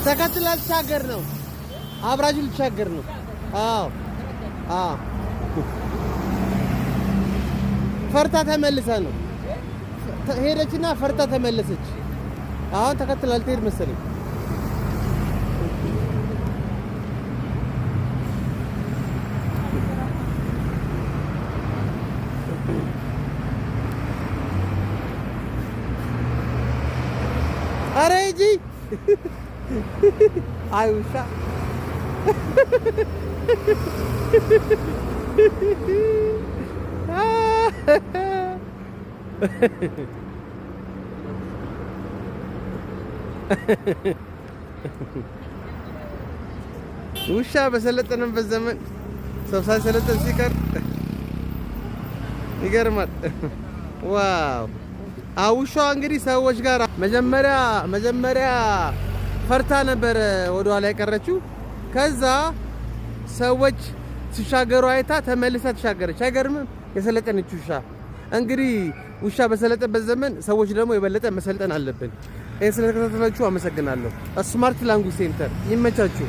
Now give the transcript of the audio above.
ተከትላ ልትሻገር ነው። አብራችሁ ልትሻገር ነው። አዎ አዎ ፈርታ ተመልሳ ነው ሄደችና ፈርታ ተመለሰች። አሁን ተከትላ ልትሄድ መሰለኝ። አረ ሂጂ አይ ውሻ ውሻ በሰለጠነበት ዘመን ሰው ሳይሰለጠን ሲቀር ይገርማል። ዋው ውሻዋ እንግዲህ ሰዎች ጋር መጀመሪያ ፈርታ ነበር ወደ ኋላ የቀረችው። ከዛ ሰዎች ሲሻገሩ አይታ ተመልሳ ተሻገረች። አይገርምም? የሰለጠነች ውሻ እንግዲህ ውሻ በሰለጠነበት ዘመን ሰዎች ደግሞ የበለጠ መሰልጠን አለብን። ይሄን ስለተከታተላችሁ አመሰግናለሁ። ስማርት ላንጉጅ ሴንተር ይመቻችሁ።